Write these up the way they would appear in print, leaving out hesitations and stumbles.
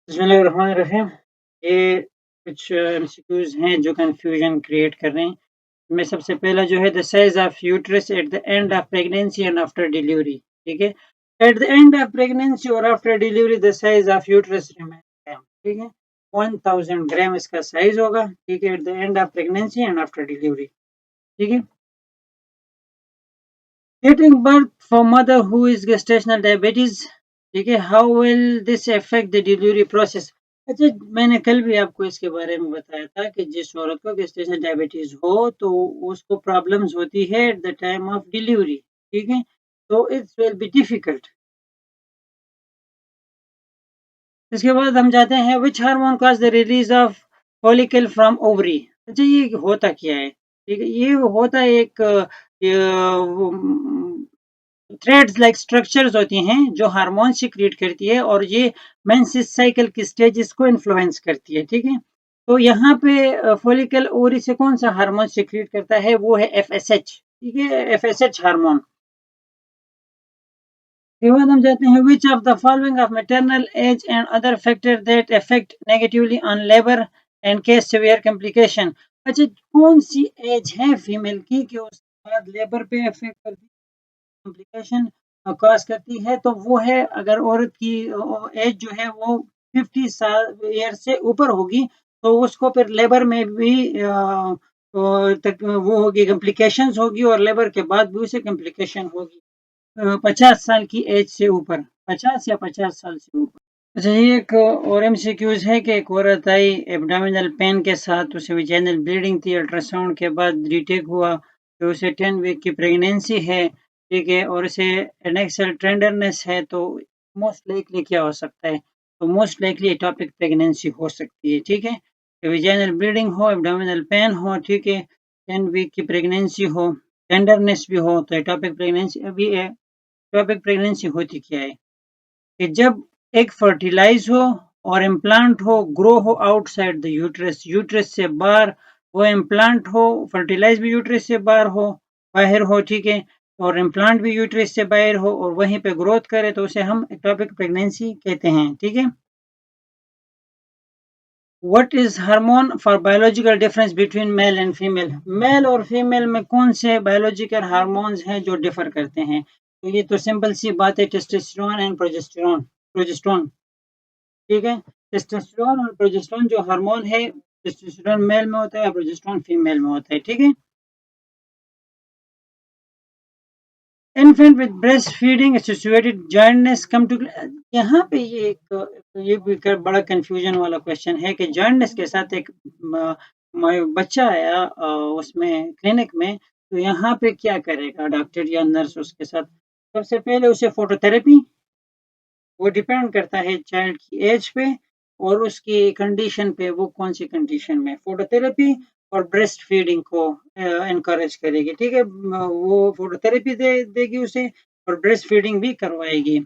बिस्मिल्लाहिर्रहमानिर्रहीम। ये कुछ एमसीक्यूज़ हैं जो कन्फ्यूजन क्रिएट कर रहे हैं। इनमें सबसे पहला जो है the size of uterus at the end of pregnancy and after delivery, ठीक है? At the end of pregnancy और after delivery the size of uterus remain same, ठीक है? 1000 ग्राम इसका साइज़ होगा, ठीक है? At the end of pregnancy and after delivery, ठीक है? Getting birth for mother who is gestational diabetes, ठीक है, how will this affect the delivery process? अच्छा, मैंने कल भी आपको इसके बारे में बताया था कि जिस औरत को gestational diabetes हो तो उसको प्रॉब्लम्स होती है at the time of delivery, ठीक है, तो इट्स विल बी डिफिकल्ट। इसके बाद हम जाते हैं which hormone cause the release of follicle from ovary. अच्छा, ये होता क्या है? ठीक है, ये होता है एक थ्रेड्स लाइक स्ट्रक्चर्स होती हैं जो हार्मोन सिक्रीट करती है और ये मेंसेस साइकिल की स्टेजेस को इन्फ्लुएंस करती है, ठीक है। तो यहाँ पे फॉलिकल ओवरी से कौन सा हार्मोन सिक्रीट करता है? वो है एफएसएच, ठीक है, एफएसएच हार्मोन। के बाद हम जाते हैं which of the following of maternal age and other factor that affect negatively on labour and cause severe complication. अच्छा, कौन सी एज है फीमेल की कि उसके बाद लेबर पे अफेक्ट करती है, कॉम्प्लिकेशन कॉज करती है? तो वो है अगर औरत की एज जो है वो 50 साल ईयर से ऊपर होगी तो उसको फिर लेबर में भी तक वो होगी, कॉम्प्लिकेशंस होगी और लेबर के बाद भी उसे कॉम्प्लिकेशन होगी 50 साल की एज से ऊपर, 50 या 50 साल से ऊपर। अच्छा, ये एक और एमसीक्यूज है कि एक औरत आई एब्डोमिनल पेन के साथ, उसे वेजाइनल ब्लीडिंग थी, अल्ट्रासाउंड के बाद डिटेक्ट हुआ कि उसे 10 वीक की प्रेगनेंसी है, ठीक है, और उसे एनेक्सल टेंडरनेस है, तो मोस्ट लाइकली क्या हो सकता है? तो मोस्ट लाइकली एटॉपिक प्रेगनेंसी हो सकती है, ठीक है। वेजाइनल ब्लीडिंग हो, एब्डोमिनल पेन हो, ठीक है, 10 वीक की प्रेगनेंसी हो, टेंडरनेस भी हो, तो एटॉपिक प्रेगनेंसी अभी है। एटॉपिक प्रेगनेंसी होती क्या है? कि जब एग फर्टिलाइज हो और इम्प्लांट हो, ग्रो हो आउटसाइड द यूट्रस, यूट्रस से बाहर वो इम्प्लांट हो, फर्टिलाइज भी यूट्रस से बाहर हो, बाहर हो, ठीक है, और इम्प्लांट भी यूट्रस से बाहर हो और वहीं पे ग्रोथ करे तो उसे हम एक्टोपिक प्रेगनेंसी कहते हैं, ठीक है। What is hormone for biological difference between male and female? Male और फीमेल में कौन से बायोलॉजिकल हार्मोन्स हैं जो डिफर करते हैं? तो ये तो सिंपल सी बात है, टेस्टोस्टेरोन एंड प्रोजेस्टेरोन, प्रोजेस्टेरोन, ठीक है। टेस्टोस्टेरोन और प्रोजेस्टेरोन जो हार्मोन है, टेस्टोस्टेरोन मेल में होता है, प्रोजेस्टेरोन फीमेल में होता है, ठीक है। Infant with breast feeding associated jaundice come to, यहाँ पे ये भी बड़ा कंफ्यूजन वाला क्वेश्चन है कि जॉइंटनेस के साथ एक बच्चा आया उसमें क्लिनिक में, तो यहाँ पे क्या करेगा डॉक्टर या नर्स उसके साथ? सबसे पहले उसे फोटोथेरेपी, वो डिपेंड करता है चाइल्ड की एज पे और उसकी कंडीशन पे, वो कौन सी कंडीशन में फोटोथेरेपी और ब्रेस्ट फीडिंग को एनकरेज करेगी, ठीक है। वो फोटोथेरेपी दे देगी उसे और ब्रेस्ट फीडिंग भी करवाएगी।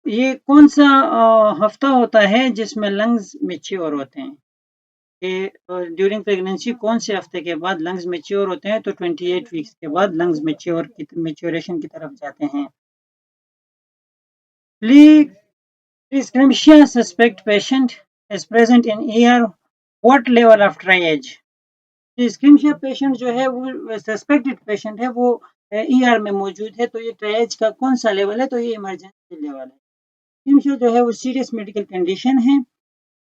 ये कौन सा हफ्ता होता है जिसमें लंग्स मेच्योर होते हैं? कि ड्यूरिंग प्रेगनेंसी कौन से हफ्ते के बाद लंग्स मेच्योर होते हैं? तो 28 वीक्स के बाद लंग्स मेच्योरेशन की तरफ जाते हैं। Preeclampsia suspect patient is present in ER. What level of triage? Preeclampsia patient जो है वो सस्पेक्टेड पेशेंट है, वो ईआर में मौजूद है, तो ये ट्रायज का कौन सा लेवल है? तो ये इमरजेंसी लेवल है। Preeclampsia जो है वो सीरियस मेडिकल कंडीशन है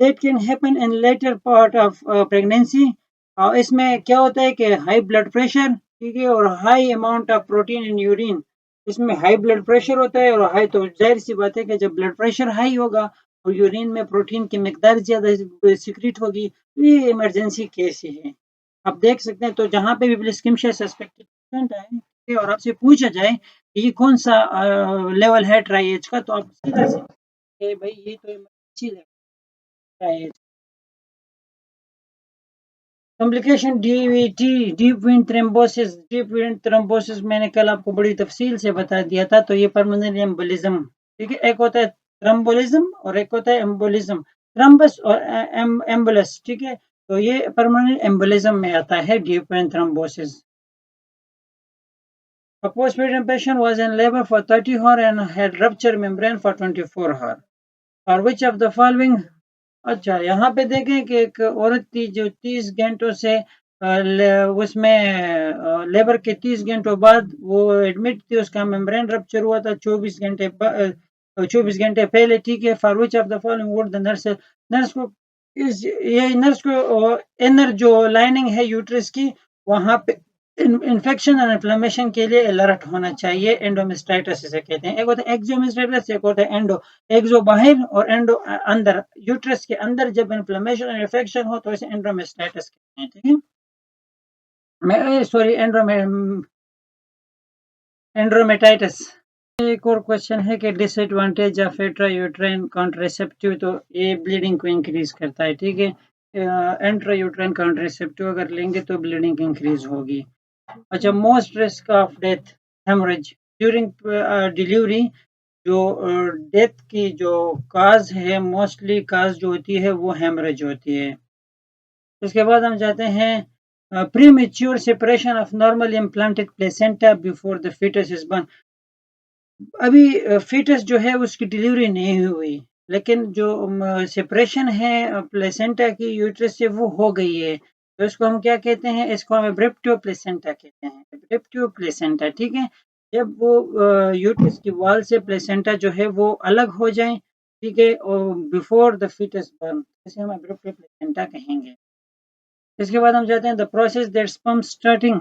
that can happen in later part of pregnancy. इसमें क्या होता है कि हाई ब्लड प्रेशर, ठीक है, और high amount of protein in urine. इसमें हाई ब्लड प्रेशर होता है और हाई, तो जाहिर सी बात है कि जब ब्लड प्रेशर हाई होगा और यूरिन में प्रोटीन की मिकदार ज्यादा सिक्रीट होगी तो ये इमरजेंसी केस ही है। आप देख सकते हैं, तो जहाँ पे भी ब्लिस्किमशिया सस्पेक्टेड पेशेंट है, ठीक है, और आपसे पूछा जाए कि ये कौन सा लेवल है ट्राइएज का, तो आप सीधा से भाई ये तो इमरजेंसी लेवल है। Complication DVT, deep vein thrombosis. Deep vein thrombosis मैंने कल आपको बड़ी तफसील से बता दिया था, तो ये परमानेंट एम्बोलिज्म, ठीक है। एक होता है थ्रोम्बोलिज्म और एक होता है एम्बोलिज्म, थ्रम्बस और एम्बुलस, ठीक है। तो ये परमानेंट एम्बोलिज्म में आता है deep vein thrombosis. A postpartum patient was in labor for 30 hours and had ruptured membrane for 24 hours. For which of the following? अच्छा, यहाँ पे देखें कि एक औरत थी जो 30 घंटों से उसमें लेबर के 30 घंटों बाद वो एडमिट थी, उसका मेम्ब्रेन रप्चर हुआ था 24 घंटे पहले, ठीक है। For which of the following would the nurse, nurse को ये नर्स को इनर जो लाइनिंग है यूट्रस की, वहां पे इन्फेक्शन और इन्फ्लेमेशन के लिए अलर्ट होना चाहिए। एंडोमेस्टाइटिस इसे कहते हैं। एक होता है एक्सोमेस्टाइटिस, एक होता है एंडो। एक्सो बाहर और एंडो अंदर, यूट्रस के अंदर जब इन्फ्लेमेशन और इन्फेक्शन हो तो इसे एंडोमेस्टाइटिस कहते हैं, ठीक है। मैं सॉरी एंड्रोमेटाइटिस। एक और क्वेश्चन है कि डिसएडवांटेज ऑफ इंट्रायूट्राइन कॉन्ट्रासेप्टिव, तो ये ब्लीडिंग को इंक्रीज करता है, ठीक है। इंट्रायूट्राइन कॉन्ट्रासेप्टिव अगर लेंगे तो ब्लीडिंग इंक्रीज होगी। अच्छा, most risk of death haemorrhage during delivery, जो डेथ की जो काज है, मोस्टली काज जो होती है वो हेमरेज होती है। उसके बाद हम जाते हैं premature separation of normal implanted placenta before the foetus is born. अभी फीटस जो है उसकी डिलीवरी नहीं हुई, लेकिन जो सेपरेशन है प्लेसेंटा की यूट्रस से वो हो गई है, तो इसको हम क्या कहते हैं? इसको हम एब्रेप्टिव प्लेसेंटा कहते हैं, एब्रेप्टिव प्लेसेंटा, ठीक है। जब वो यूट्रस की वॉल से प्लेसेंटा जो है वो अलग हो जाए, ठीक है, और बिफोर द फीटस बर्न, इसे हम एब्रेप्टिव प्लेसेंटा कहेंगे। इसके बाद हम जाते हैं the process that sperm starting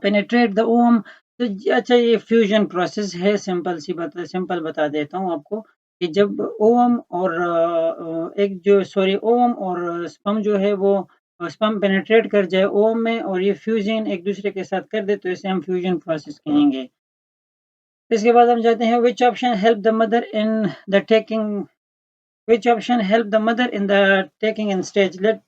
penetrate the ovum. तो अच्छा, ये फ्यूजन प्रोसेस है, सिंपल बता देता हूँ आपको कि जब ओवम और ओवम और स्पर्म जो है वो स्पर्म पेनिट्रेट कर जाए ओवम में और ये फ्यूजन एक दूसरे के साथ कर दे, तो इसे हम फ्यूजन प्रोसेस कहेंगे। इसके बाद हम जाते हैं which option help the mother in the taking, which option help the mother in the taking in stage late.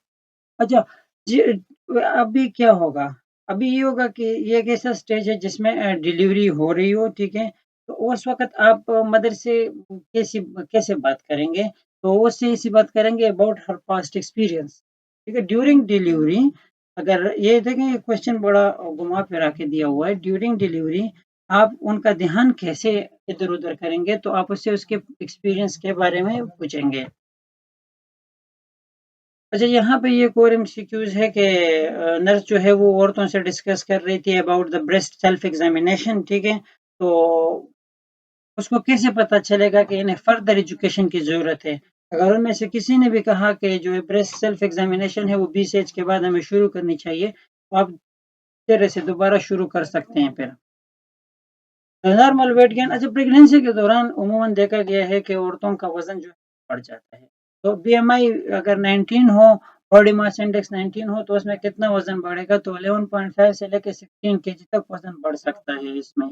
अच्छा जी, अभी क्या होगा? अभी ये होगा कि ये एक ऐसा स्टेज है जिसमें डिलीवरी हो रही हो, ठीक है। तो उस वक़्त आप मदर से कैसी कैसे बात करेंगे? तो उससे ऐसी बात करेंगे अबाउट हर पास्ट एक्सपीरियंस, ठीक है। ड्यूरिंग डिलीवरी, अगर ये देखें ये क्वेश्चन बड़ा घुमा-फिरा के दिया हुआ है। ड्यूरिंग डिलीवरी आप उनका ध्यान कैसे इधर-उधर करेंगे? तो आप उससे उसके एक्सपीरियंस के बारे में पूछेंगे। अच्छा, यहाँ पे ये कोर एमसीक्यूज़ है कि नर्स जो है वो औरतों से डिस्कस कर रही थी about the breast self examination, ठीक है। तो उसको कैसे पता चलेगा कि इन्हें फर्दर एजुकेशन की ज़रूरत है? अगर उनमें से किसी ने भी कहा कि जो ब्रेस्ट सेल्फ एग्जामिनेशन है वो 20 एज के बाद हमें शुरू करनी चाहिए, तो आप फिर से दोबारा शुरू कर सकते हैं फिर। नॉर्मल वेट गेन, अच्छा प्रेगनेंसी के दौरान उमूमन देखा गया है कि औरतों का वज़न जो है बढ़ जाता है। तो बीएमआई अगर 19 हो, बॉडी मास इंडेक्स 19 हो, तो उसमें कितना वज़न बढ़ेगा? तो 11.5 से लेके 16 केजी तक वज़न बढ़ सकता है इसमें।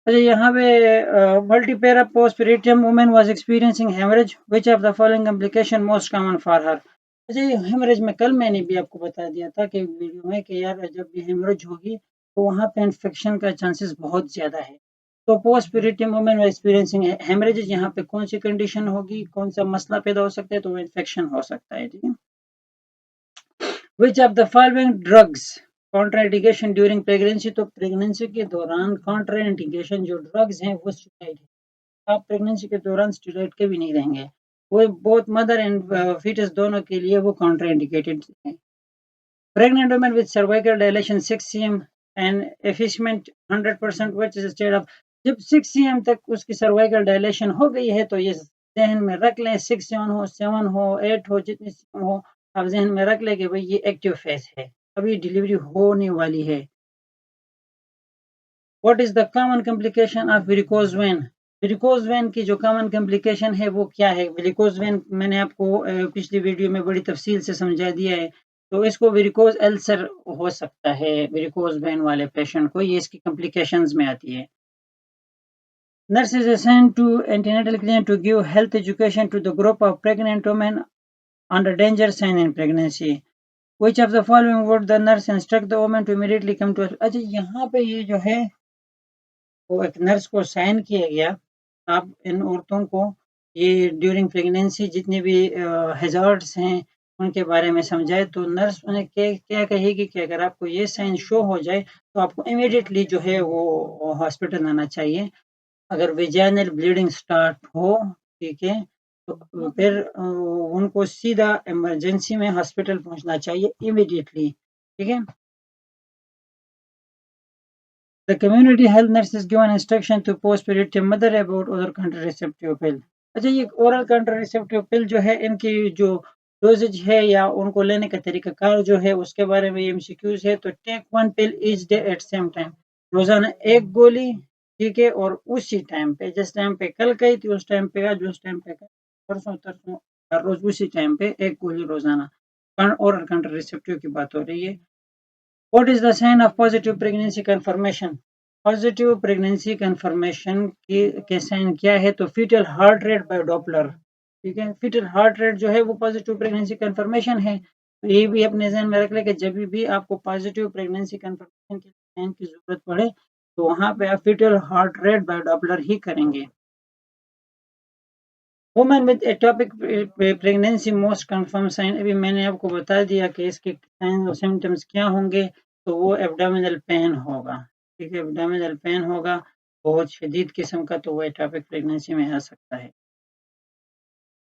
अच्छा, यहाँ पे multipara postpartum woman was experiencing haemorrhage, which of the following complication most common for her? अच्छा, ये हेमरेज में कल मैंने भी आपको बता दिया था कि वीडियो में कि यार जब भी हेमरेज होगी तो वहाँ पे इन्फेक्शन का चांसेस बहुत ज़्यादा है। तो पोस्टपेरिटम वुमन वाज़ एक्सपीरियंसिंग हेमरेज, यहाँ पे कौन सी कंडीशन होगी, कौन सा मसला पैदा हो सकता है? तो वो इन्फेक्शन हो सकता है, ठीक है। Which of the following drugs contraindication during pregnancy? तो प्रेगनेंसी के दौरान कॉन्ट्राइंडिकेशन जो ड्रग्स हैं वो स्टेरॉइड है। आप प्रेगनेंसी के दौरान स्टेरॉइड के भी नहीं रहेंगे, वो बोथ मदर एंड फीटस दोनों के लिए वो कॉन्ट्राइंडिकेटेड है। Pregnant women with cervical dilatation 6 cm and effacement 100% which is state of, जब 6 cm तक उसकी सर्वाइकल डायलेशन हो गई है तो ये जहन में रख लें, 6 7 हो 7 हो 8 हो जितनी हो, आप जहन में रख लें कि भाई ये एक्टिव फेज है, अभी डिलीवरी होने वाली है। What is the common complication of varicose vein? Varicose vein की जो कॉमन कॉम्प्लिकेशन है वो क्या है? वेरिकोज वेन मैंने आपको पिछली वीडियो में बड़ी तफसील से समझा दिया है। तो इसको वेरिकोज अल्सर हो सकता है वेरिकोज वेन वाले पेशेंट को, ये इसकी कॉम्प्लिकेशंस में आती है। Nurse is assigned to antenatal clinic to give health education to the group of pregnant women under danger sign in pregnancy. Which of the following would the nurse instruct the woman to immediately come to? अच्छा, यहाँ पे ये जो है वो एक nurse को sign किया गया। आप इन औरतों को ये ड्यूरिंग प्रेगनेंसी जितने भी हैजार्ड्स हैं उनके बारे में समझाए तो नर्स उन्हें क्या कहेगी कि अगर आपको ये साइन शो हो जाए तो आपको इमीडिएटली जो है वो हॉस्पिटल आना चाहिए। अगर वेजाइनल ब्लीडिंग स्टार्ट हो, ठीक है, तो फिर उनको सीधा इमरजेंसी में हॉस्पिटल पहुंचना चाहिए इमीडिएटली, ठीक है। The community health nurse is given instruction to post-period mother about oral contraceptive pill. अच्छा, ये ओरल contraceptive pill जो है इनकी जो डोजेज है या उनको लेने का तरीकाकार जो है उसके बारे में एमसीक्यूज है। तो take one pill each day at same time, रोजाना एक गोली, ठीक है, और उसी टाइम पे, जिस टाइम पे कल गई थी उस टाइम पे आज, उस टाइम पे परसों तरसों हर रोज उसी टाइम पे एक गोली रोजाना। ओरल contraceptive की बात हो रही है। What is the sign of positive pregnancy confirmation? Positive pregnancy confirmation के साइन क्या है? तो foetal heart rate by Doppler, ठीक है। फीटल हार्ट रेट जो है वो पॉजिटिव प्रेगनेंसी कंफर्मेशन है। तो ये भी अपने ध्यान में रख ले कि जब भी आपको पॉजिटिव प्रेगनेंसी कंफर्मेशन के साइन की जरूरत पड़े तो वहां पे आप foetal heart rate by Doppler ही करेंगे। Women with ectopic pregnancy most confirm sign, अभी मैंने आपको बता दिया कि इसके साइन और सिम्टम्स क्या होंगे। तो वो एब्डोमिनल पेन होगा, ठीक है, एब्डोमिनल पेन होगा बहुत शदीद किस्म का, तो वो एटोपिक प्रेगनेंसी में आ सकता है।